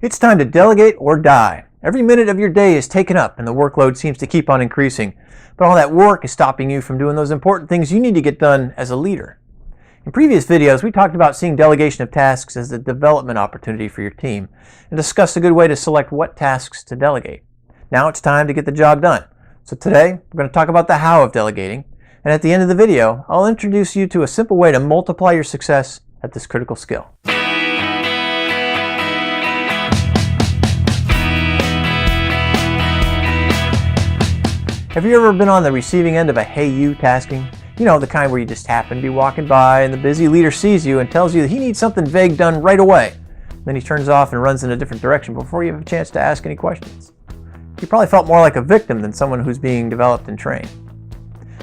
It's time to delegate or die. Every minute of your day is taken up and the workload seems to keep on increasing. But all that work is stopping you from doing those important things you need to get done as a leader. In previous videos, we talked about seeing delegation of tasks as a development opportunity for your team and discussed a good way to select what tasks to delegate. Now it's time to get the job done. So today, we're going to talk about the how of delegating. And at the end of the video, I'll introduce you to a simple way to multiply your success at this critical skill. Have you ever been on the receiving end of a "hey you" tasking? You know, the kind where you just happen to be walking by and the busy leader sees you and tells you that he needs something vague done right away. Then he turns off and runs in a different direction before you have a chance to ask any questions. You probably felt more like a victim than someone who's being developed and trained.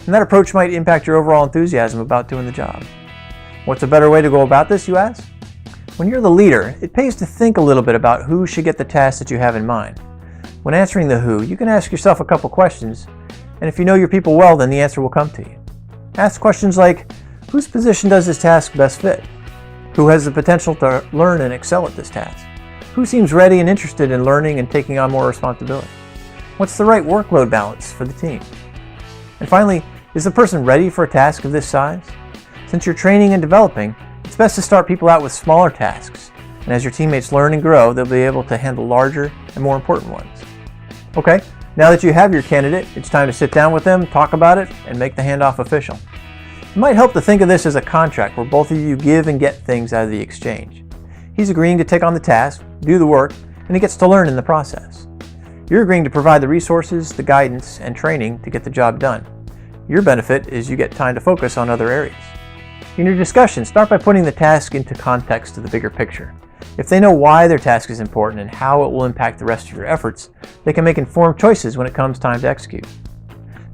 And that approach might impact your overall enthusiasm about doing the job. What's a better way to go about this, you ask? When you're the leader, it pays to think a little bit about who should get the task that you have in mind. When answering the who, you can ask yourself a couple questions, and if you know your people well, then the answer will come to you. Ask questions like, whose position does this task best fit? Who has the potential to learn and excel at this task? Who seems ready and interested in learning and taking on more responsibility? What's the right workload balance for the team? And finally, is the person ready for a task of this size? Since you're training and developing, it's best to start people out with smaller tasks, and as your teammates learn and grow, they'll be able to handle larger and more important ones. Okay, now that you have your candidate, it's time to sit down with them, talk about it, and make the handoff official. It might help to think of this as a contract where both of you give and get things out of the exchange. He's agreeing to take on the task, do the work, and he gets to learn in the process. You're agreeing to provide the resources, the guidance, and training to get the job done. Your benefit is you get time to focus on other areas. In your discussion, start by putting the task into context of the bigger picture. If they know why their task is important and how it will impact the rest of your efforts, they can make informed choices when it comes time to execute.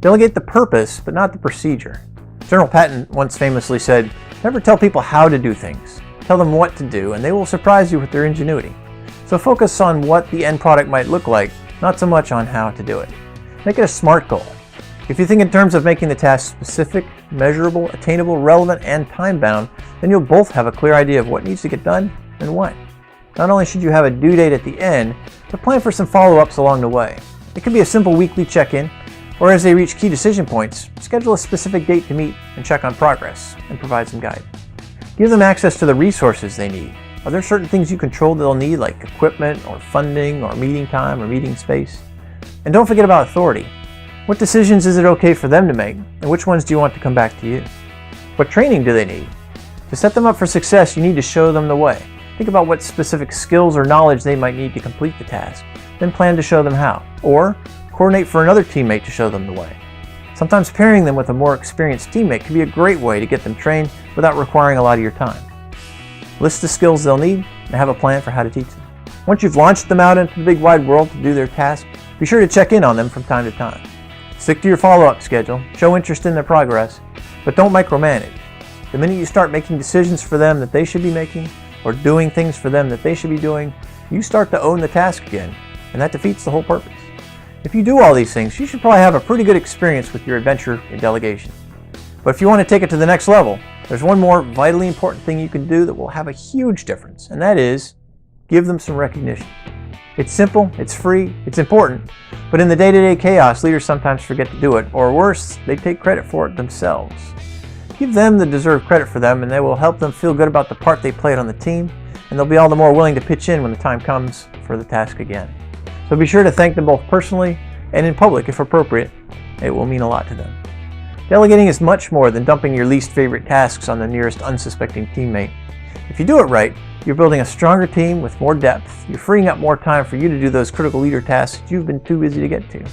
Delegate the purpose, but not the procedure. General Patton once famously said, "Never tell people how to do things. Tell them what to do, and they will surprise you with their ingenuity." So focus on what the end product might look like, not so much on how to do it. Make it a SMART goal. If you think in terms of making the task specific, measurable, attainable, relevant, and time-bound, then you'll both have a clear idea of what needs to get done and when. Not only should you have a due date at the end, but plan for some follow-ups along the way. It could be a simple weekly check-in, or as they reach key decision points, schedule a specific date to meet and check on progress and provide some guidance. Give them access to the resources they need. Are there certain things you control they'll need, like equipment or funding or meeting time or meeting space? And don't forget about authority. What decisions is it okay for them to make, and which ones do you want to come back to you? What training do they need? To set them up for success, you need to show them the way. Think about what specific skills or knowledge they might need to complete the task, then plan to show them how, or coordinate for another teammate to show them the way. Sometimes pairing them with a more experienced teammate can be a great way to get them trained without requiring a lot of your time. List the skills they'll need and have a plan for how to teach them. Once you've launched them out into the big wide world to do their task, be sure to check in on them from time to time. Stick to your follow-up schedule, show interest in their progress, but don't micromanage. The minute you start making decisions for them that they should be making, or doing things for them that they should be doing, you start to own the task again, and that defeats the whole purpose. If you do all these things, you should probably have a pretty good experience with your adventure in delegation. But if you want to take it to the next level, there's one more vitally important thing you can do that will have a huge difference, and that is give them some recognition. It's simple, it's free, it's important, but in the day-to-day chaos, leaders sometimes forget to do it, or worse, they take credit for it themselves. Give them the deserved credit for them, and they will help them feel good about the part they played on the team, and they'll be all the more willing to pitch in when the time comes for the task again. So be sure to thank them both personally and in public if appropriate. It will mean a lot to them. Delegating is much more than dumping your least favorite tasks on the nearest unsuspecting teammate. If you do it right, you're building a stronger team with more depth. You're freeing up more time for you to do those critical leader tasks you've been too busy to get to.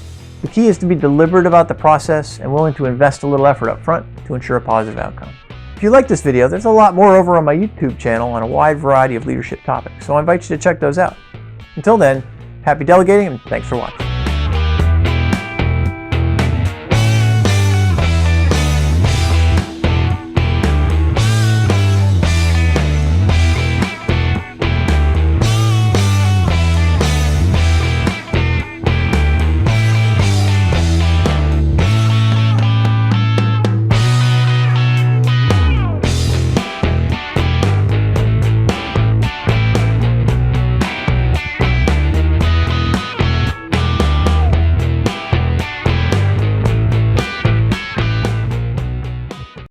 The key is to be deliberate about the process and willing to invest a little effort up front to ensure a positive outcome. If you like this video, there's a lot more over on my YouTube channel on a wide variety of leadership topics, so I invite you to check those out. Until then, happy delegating and thanks for watching.